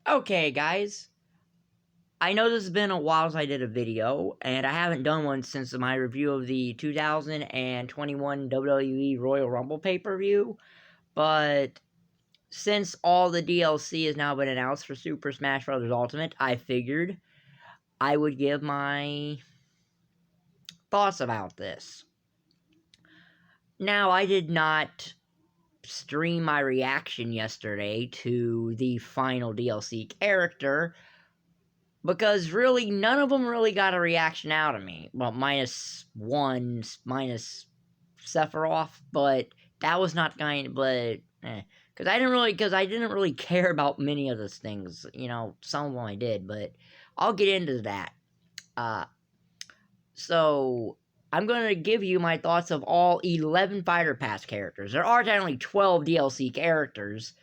Okay, guys. I know this has been a while since I did a video, and I haven't done one since my review of the 2021 WWE Royal Rumble pay-per-view, but since all the DLC has now been announced for Super Smash Bros. Ultimate, I figured I would give my thoughts about this. Now, I did not stream my reaction yesterday to the final DLC character, because really, none of them really got a reaction out of me. Well, minus one, minus Sephiroth, but that was not kind. But because I didn't really care about many of those things. Some of them I did, but I'll get into that. Uh, so I'm gonna give you my thoughts of all 11 Fighter Pass characters. There are technically 12 DLC characters,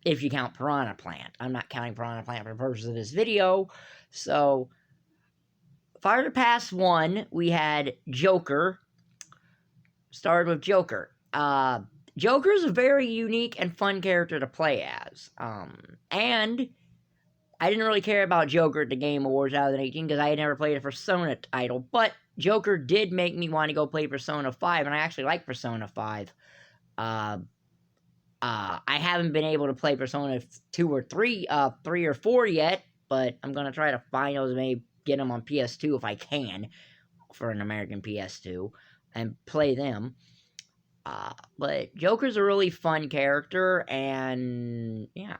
if you count Piranha Plant. I'm not counting Piranha Plant for the purposes of this video. So, Fighter Pass 1, we had Joker. Started with Joker. Joker is a very unique and fun character to play as. And I didn't really care about Joker at the Game Awards 2018 because I had never played a Persona title. But Joker did make me want to go play Persona 5, and I actually like Persona 5. I haven't been able to play Persona 2 or 3, 3 or 4 yet, but I'm going to try to find those, maybe get them on PS2 if I can, for an American PS2, and play them. But Joker's a really fun character, and yeah.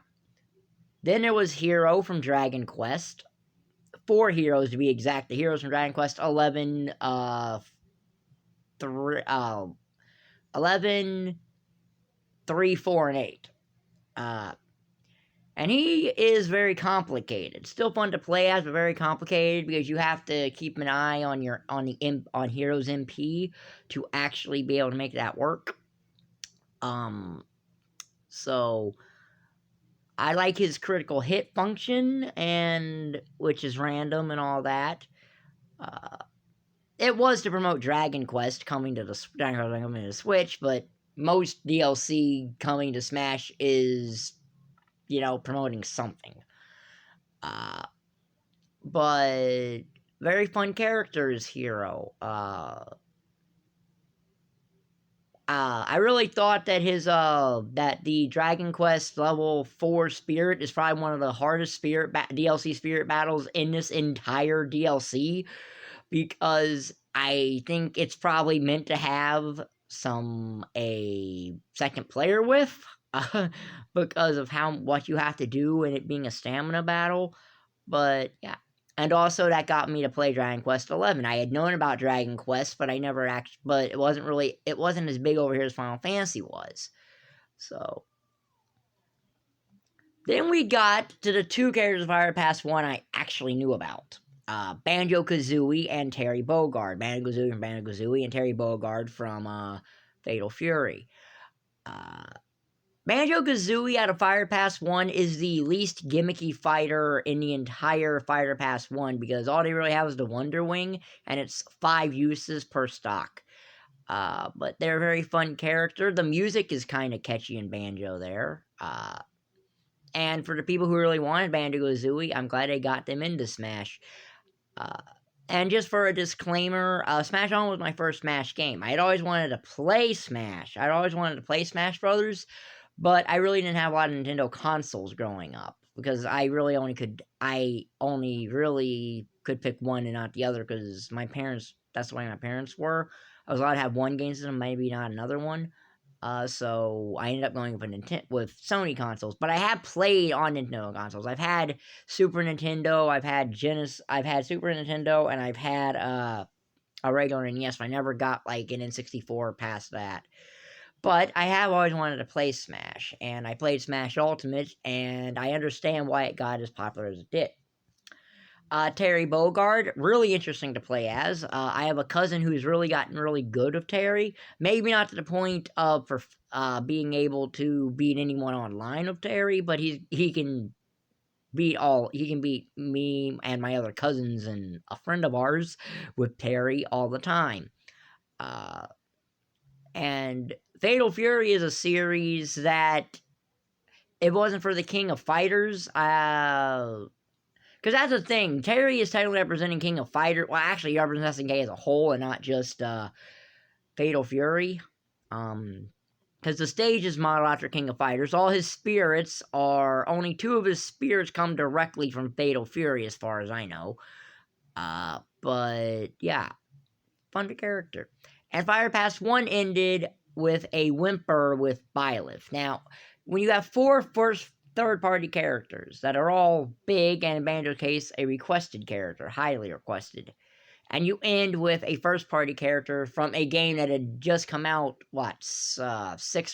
Then there was Hero from Dragon Quest. 4 heroes to be exact. The heroes from Dragon Quest 11, 11, 3, 4, and 8. And he is very complicated. Still fun to play as, but very complicated because you have to keep an eye on on Hero's MP to actually be able to make that work. So I like his critical hit function, and which is random and all that. It was to promote Dragon Quest coming to the Switch, but most DLC coming to Smash is, promoting something. But very fun characters, Hero. I really thought that that the Dragon Quest level 4 Spirit is probably one of the hardest DLC Spirit battles in this entire DLC, because I think it's probably meant to have a second player with, because of what you have to do and it being a stamina battle. But yeah. And also that got me to play Dragon Quest 11. I had known about Dragon Quest, but I never actually, but it wasn't as big over here as Final Fantasy was. So then we got to the 2 characters of Fire Pass 1 I actually knew about. Banjo-Kazooie and Terry Bogard. Banjo-Kazooie and Terry Bogard from Fatal Fury. Banjo-Kazooie out of Fire Pass 1 is the least gimmicky fighter in the entire Fire Pass 1, because all they really have is the Wonder Wing, and it's 5 uses per stock. But they're a very fun character. The music is kind of catchy in Banjo there. And for the people who really wanted Banjo-Kazooie, I'm glad they got them into Smash. And just for a disclaimer, Smash On was my first Smash game. I had always wanted to play Smash. I'd always wanted to play Smash Brothers, but I really didn't have a lot of Nintendo consoles growing up, because I only really could pick one and not the other, because that's the way my parents were. I was allowed to have one game system, maybe not another one. So I ended up going with Sony consoles, but I have played on Nintendo consoles. I've had Super Nintendo, I've had Super Nintendo, and I've had a regular NES, but I never got like an N64 past that. But I have always wanted to play Smash, and I played Smash Ultimate, and I understand why it got as popular as it did. Terry Bogard, really interesting to play as. I have a cousin who's really gotten really good with Terry. Maybe not to the point of being able to beat anyone online with Terry, but he can beat me and my other cousins and a friend of ours with Terry all the time. And Fatal Fury is a series that it wasn't for the King of Fighters, because that's the thing. Terry is technically representing King of Fighters. Well, actually, he represents SNK as a whole and not just Fatal Fury. Because the stage is modeled after King of Fighters. All his spirits are... Only 2 of his spirits come directly from Fatal Fury, as far as I know. But, yeah. Fun character. And Fighter Pass 1 ended with a whimper with Byleth. Now, when you have 4 third-party characters that are all big, and in Banjo's case, a requested character, highly requested, and you end with a first-party character from a game that had just come out, 6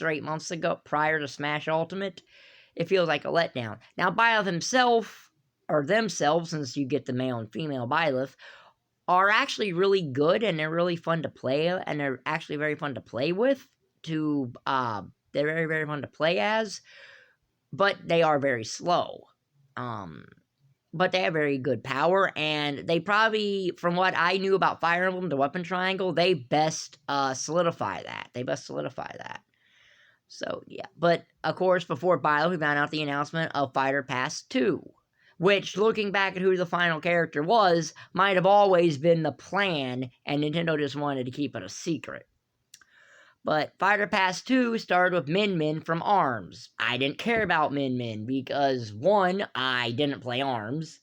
or 8 months ago, prior to Smash Ultimate, it feels like a letdown. Now, Byleth himself, or themselves, since you get the male and female Byleth, are actually really good, and they're really fun to play, and they're actually very fun to play with, they're very, very fun to play as, but they are very slow. But they have very good power, and they probably, from what I knew about Fire Emblem, the weapon triangle, they best solidify that. So, yeah. But, of course, before Byleth, we found out the announcement of Fighter Pass 2. Which, looking back at who the final character was, might have always been the plan, and Nintendo just wanted to keep it a secret. But Fighter Pass 2 started with Min Min from ARMS. I didn't care about Min Min because, 1, I didn't play ARMS,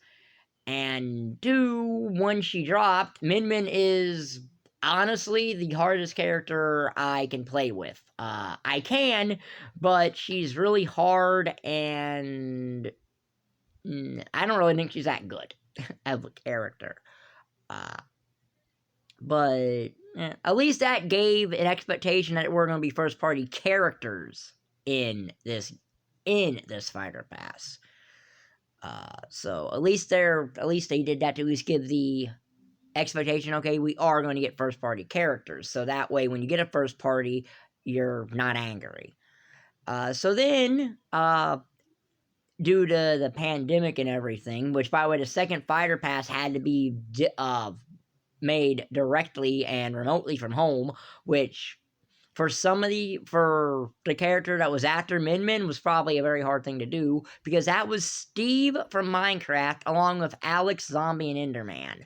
and 2, when she dropped, Min Min is honestly the hardest character I can play with. I can, but she's really hard, and I don't really think she's that good as a character. But at least that gave an expectation that we're going to be first-party characters in this Fighter Pass. So at least they did that to at least give the expectation, okay, we are going to get first-party characters. So that way, when you get a first-party, you're not angry. So then, due to the pandemic and everything, which, by the way, the second Fighter Pass had to be made directly and remotely from home, which for the character that was after Min Min was probably a very hard thing to do, because that was Steve from Minecraft along with Alex, Zombie, and Enderman.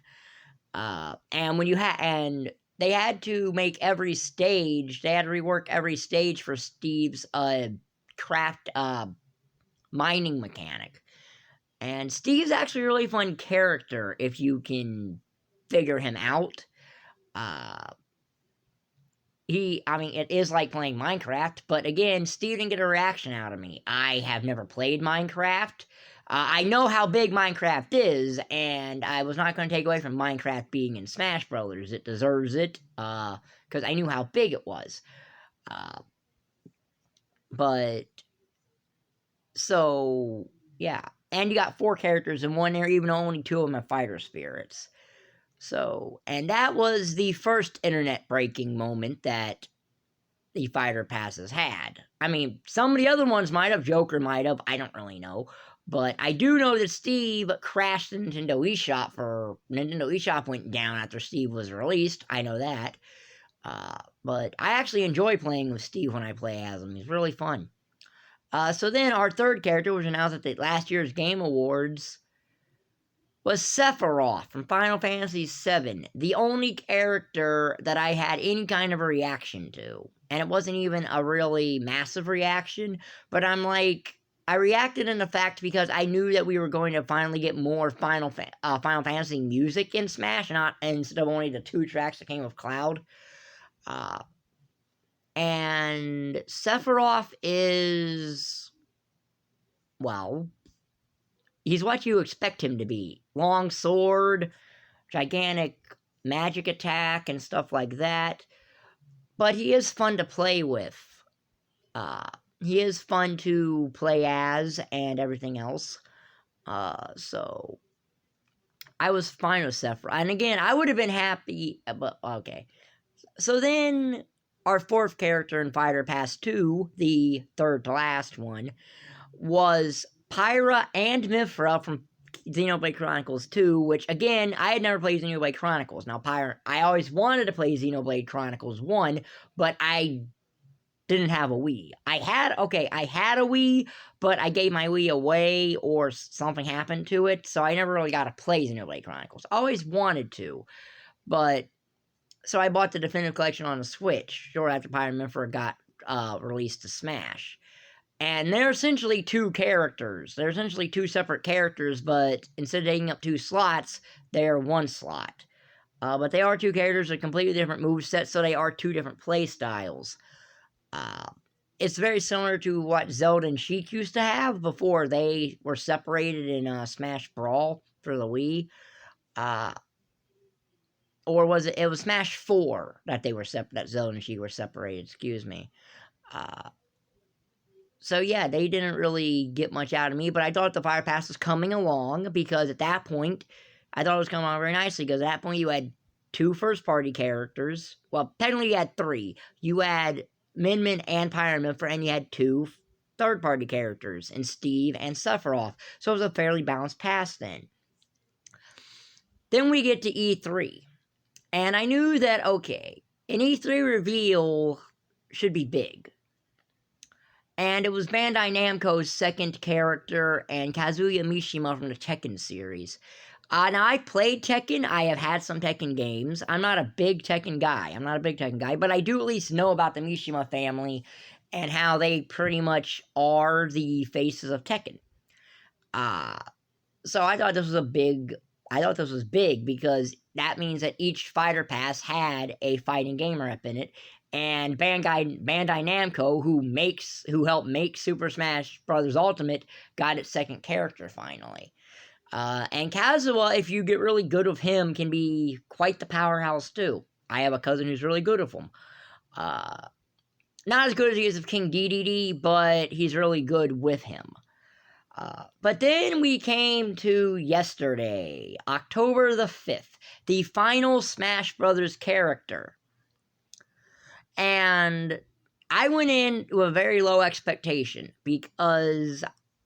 And they had to make every stage, they had to rework every stage for Steve's craft mining mechanic. And Steve's actually a really fun character if you can figure him out. It is like playing Minecraft, but again, Steve didn't get a reaction out of me. I have never played Minecraft. I know how big Minecraft is, and I was not going to take away from Minecraft being in Smash Brothers. It deserves it, because I knew how big it was. So, yeah. And you got 4 characters in one there, even though only 2 of them are fighter spirits. So, and that was the first internet-breaking moment that the Fighter Passes had. I mean, some of the other ones might have, Joker might have, I don't really know. But I do know that Steve crashed the Nintendo eShop Nintendo eShop went down after Steve was released, I know that. But I actually enjoy playing with Steve when I play as him, he's really fun. So then our third character was announced at the last year's Game Awards, was Sephiroth from Final Fantasy VII, the only character that I had any kind of a reaction to. And it wasn't even a really massive reaction, but I reacted in the fact because I knew that we were going to finally get more Final Fantasy music in Smash, instead of only the 2 tracks that came with Cloud. And Sephiroth is, well, he's what you expect him to be. Long sword, gigantic magic attack, and stuff like that. But he is fun to play with. He is fun to play as, and everything else. So, I was fine with Sephiroth. And again, I would have been happy, but, okay. So then, our 4th character in Fighter Pass 2, the third to last one, was Pyra and Mythra from Xenoblade Chronicles 2, which, again, I had never played Xenoblade Chronicles. Now, I always wanted to play Xenoblade Chronicles 1, but I didn't have a Wii. I had a Wii, but I gave my Wii away or something happened to it, so I never really got to play Xenoblade Chronicles. I always wanted to, but so I bought the Definitive Collection on the Switch shortly after Pyramorpher got released to Smash. And they're essentially two characters. They're essentially two separate characters, but instead of taking up 2 slots, they're 1 slot. But they are 2 characters with completely different movesets, so they are 2 different play styles. It's very similar to what Zelda and Sheik used to have before they were separated in Smash Brawl for the Wii. Or was it? It was Smash 4 that they were that Zelda and Sheik were separated. Excuse me. So yeah, they didn't really get much out of me, but I thought the Fire Pass was coming along because at that point, I thought it was coming along very nicely because at that point you had 2 first-party characters. Well, technically you had 3. You had Min Min and Pyramorpher, and you had 2 third-party characters in Steve and Sephiroth. So it was a fairly balanced pass then. Then we get to E3. And I knew that, okay, an E3 reveal should be big. And it was Bandai Namco's second character and Kazuya Mishima from the Tekken series. Now, I played Tekken. I have had some Tekken games. I'm not a big Tekken guy. But I do at least know about the Mishima family and how they pretty much are the faces of Tekken. So I thought this was big because that means that each fighter pass had a fighting game rep in it. And Bandai Namco, who helped make Super Smash Bros. Ultimate, got its second character finally. And Kazuha, if you get really good with him, can be quite the powerhouse too. I have a cousin who's really good with him. Not as good as he is with King Dedede, but he's really good with him. But then we came to yesterday, October the 5th, the final Smash Bros. Character. And I went in with a very low expectation because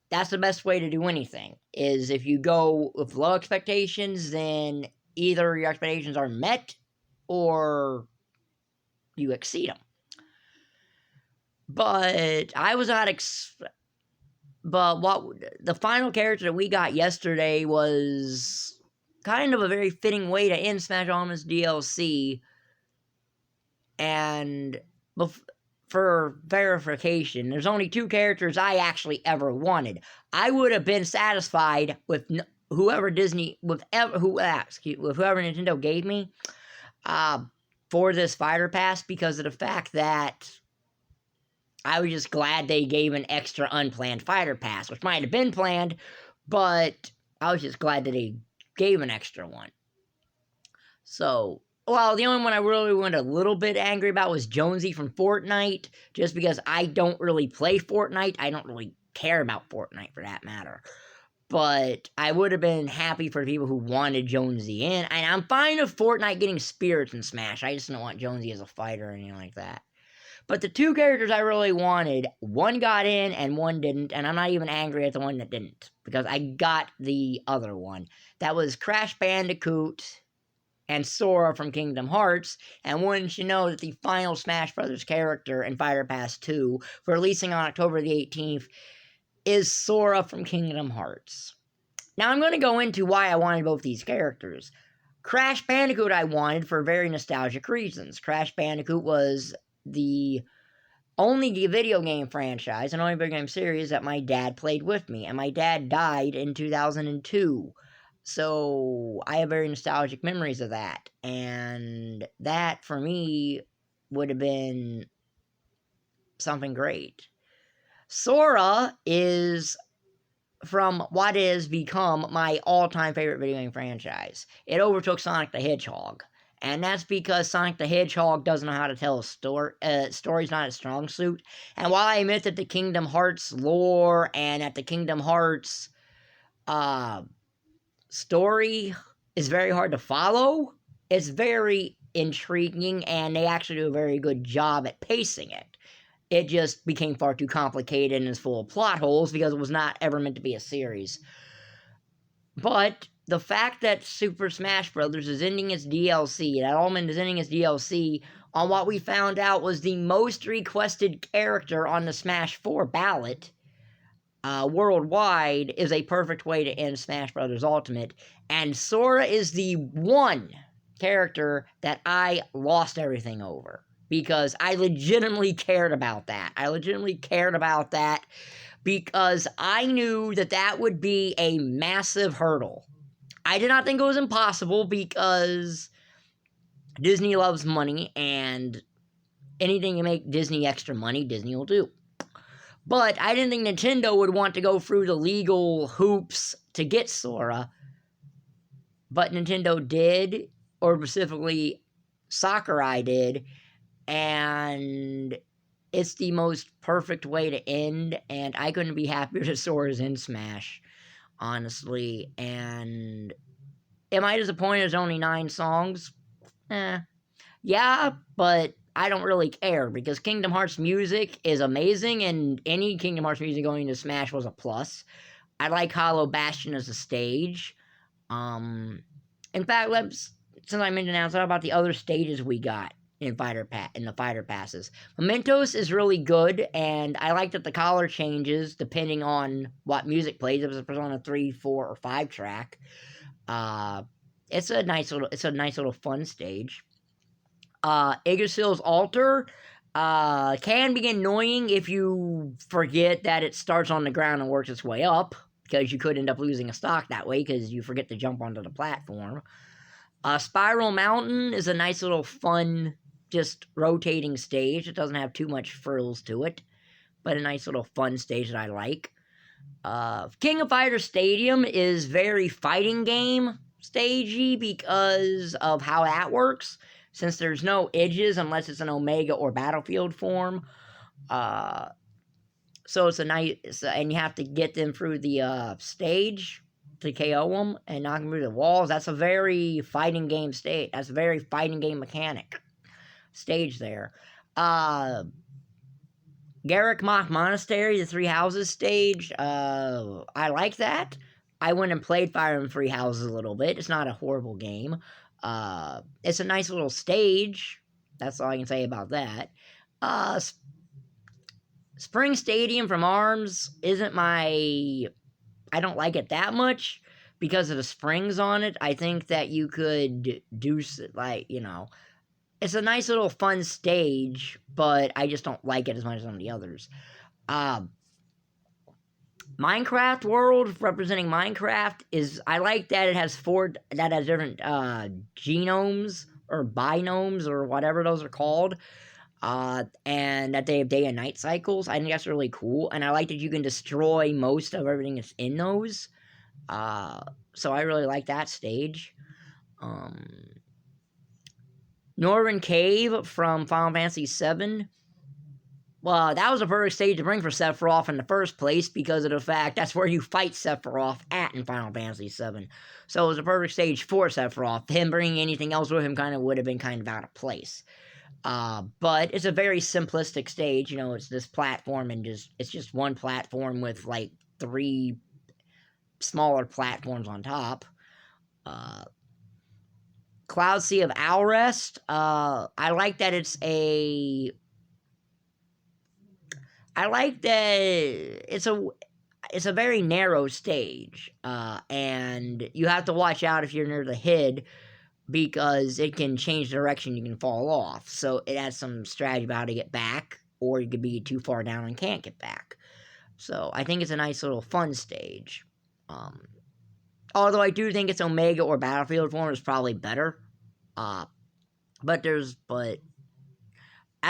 that's the best way to do anything, is if you go with low expectations, then either your expectations are met or you exceed them. But I was not But what the final character that we got yesterday was kind of a very fitting way to end Smash Ultimate's DLC. And for verification, there's only 2 characters I actually ever wanted. I would have been satisfied with whoever Nintendo gave me for this fighter pass because of the fact that I was just glad they gave an extra unplanned fighter pass, which might have been planned, but I was just glad that they gave an extra one. So, well, the only one I really went a little bit angry about was Jonesy from Fortnite, just because I don't really play Fortnite. I don't really care about Fortnite for that matter. But I would have been happy for people who wanted Jonesy in. And I'm fine with Fortnite getting spirits in Smash. I just don't want Jonesy as a fighter or anything like that. But the 2 characters I really wanted, one got in and one didn't. And I'm not even angry at the one that didn't, because I got the other one. That was Crash Bandicoot and Sora from Kingdom Hearts, and wouldn't you know that the final Smash Bros. Character in Fighter Pass 2, for releasing on October the 18th, is Sora from Kingdom Hearts. Now I'm going to go into why I wanted both these characters. Crash Bandicoot I wanted for very nostalgic reasons. Crash Bandicoot was the only video game franchise and only video game series that my dad played with me, and my dad died in 2002. So I have very nostalgic memories of that, and that for me would have been something great. Sora is from what has become my all-time favorite video game franchise. It overtook Sonic the Hedgehog, and that's because Sonic the Hedgehog doesn't know how to tell a story. Story's not a strong suit, and while I admit that the Kingdom Hearts lore and that the Kingdom Hearts story is very hard to follow, it's very intriguing, and they actually do a very good job at pacing it. It just became far too complicated and is full of plot holes because it was not ever meant to be a series. But the fact that Super Smash Bros. Is ending its DLC, that Ultimate is ending its DLC on what we found out was the most requested character on the Smash 4 ballot worldwide is a perfect way to end Smash Bros. Ultimate, and Sora is the one character that I lost everything over, because I legitimately cared about that. Because I knew that that would be a massive hurdle. I did not think it was impossible, because Disney loves money, and anything to make Disney extra money, Disney will do. But I didn't think Nintendo would want to go through the legal hoops to get Sora. But Nintendo did, or specifically Sakurai did, and it's the most perfect way to end, and I couldn't be happier that Sora's in Smash, honestly. And am I disappointed there's only 9 songs? Yeah, but I don't really care, because Kingdom Hearts music is amazing, and any Kingdom Hearts music going into Smash was a plus. I like Hollow Bastion as a stage. In fact, since I mentioned now, let's talk about the other stages we got in the fighter passes. Mementos is really good, and I like that the color changes depending on what music plays. If it's on a 3, 4, or 5 track. It's a nice little fun stage. Yggdrasil's Altar can be annoying if you forget that it starts on the ground and works its way up, because you could end up losing a stock that way because you forget to jump onto the platform. Spiral Mountain is a nice little fun, just rotating stage. It doesn't have too much frills to it, but a nice little fun stage that I like. King of Fighters Stadium is very fighting game stagey because of how that works, since there's no edges unless it's an Omega or Battlefield form. So it's a nice, and you have to get them through the stage to KO them and knock them through the walls. That's a very fighting game stage. That's a very fighting game mechanic stage there. Garruk Mach Monastery, the 3 houses stage. I like that. I went and played Fire Emblem 3 Houses a little bit. It's not a horrible game. It's a nice little stage. That's all I can say about that. Spring Stadium from ARMS isn't I don't like it that much because of the springs on it. I think that you could do, it's a nice little fun stage, but I just don't like it as much as some of the others. Minecraft World, representing Minecraft, I like that it has different genomes, or binomes, or whatever those are called. And that they have day and night cycles. I think that's really cool, and I like that you can destroy most of everything that's in those. So I really like that stage. Northern Cave from Final Fantasy VII. Well, that was a perfect stage to bring for Sephiroth in the first place, because of the fact that's where you fight Sephiroth at in Final Fantasy VII. So it was a perfect stage for Sephiroth. Him bringing anything else with him would have been kind of out of place. But it's a very simplistic stage. It's this platform, and it's just one platform with like 3 smaller platforms on top. Cloud Sea of Alrest. I like that it's a very narrow stage, and you have to watch out if you're near the head, because it can change direction, you can fall off. So it has some strategy about how to get back, or you could be too far down and can't get back. So I think it's a nice little fun stage. Although I do think its Omega or Battlefield form is probably better. But that's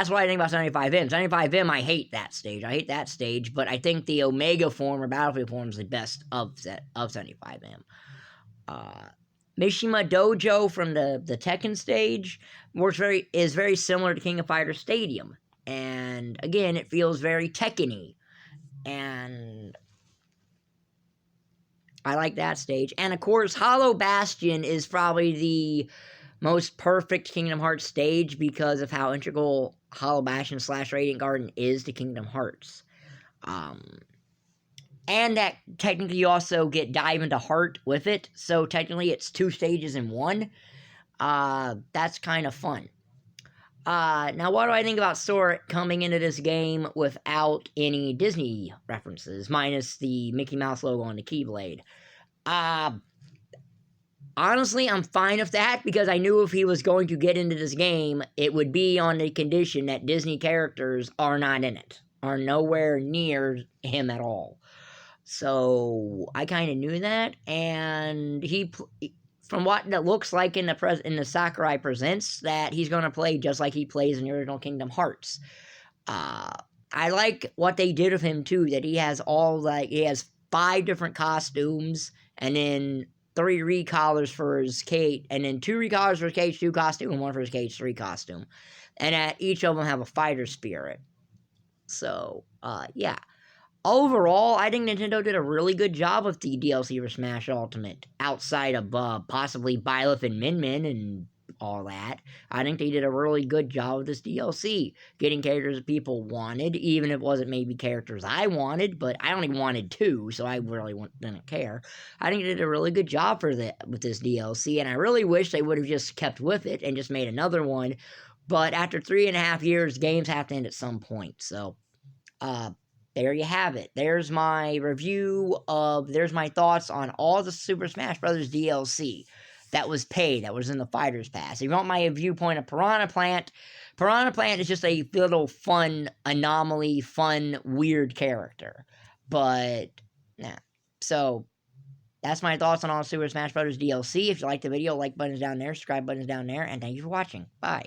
what I think about 75M. 75M, I hate that stage. But I think the Omega form or Battlefield form is the best of 75M. Mishima Dojo from the Tekken stage is very similar to King of Fighters Stadium, and again, it feels very Tekken-y, and I like that stage. And of course, Hollow Bastion is probably the most perfect Kingdom Hearts stage because of how integral Hollow Bastion / Radiant Garden is to Kingdom Hearts. And that technically you also get Dive into Heart with it, so technically it's 2 stages in one. That's kind of fun. Now, what do I think about Sora coming into this game without any Disney references, minus the Mickey Mouse logo on the Keyblade? Honestly, I'm fine with that because I knew if he was going to get into this game, it would be on the condition that Disney characters are not in it, are nowhere near him at all. So I kind of knew that, and from what it looks like in the Sakurai Presents, that he's going to play just like he plays in the original Kingdom Hearts. I like what they did with him too. That he has he has 5 different costumes, and then 3 recollars for his Kate, and then 2 recollars for his Cage 2 costume, and 1 for his Cage 3 costume, and at each of them have a fighter spirit. So, yeah. Overall, I think Nintendo did a really good job with the DLC for Smash Ultimate, outside of possibly Byleth and Min Min and all that. I think they did a really good job with this DLC, getting characters that people wanted, even if it wasn't maybe characters I wanted, but I only wanted 2, so I really didn't care. I think they did a really good job with this DLC, and I really wish they would have just kept with it and just made another one, but after 3.5 years, games have to end at some point, so, there you have it. There's my there's my thoughts on all the Super Smash Bros. DLC that was paid, that was in the Fighter's Pass. If you want my viewpoint of Piranha Plant is just a little fun anomaly, fun, weird character. But, yeah. So, that's my thoughts on all Super Smash Bros. DLC. If you liked the video, like button's down there, subscribe button's down there, and thank you for watching. Bye.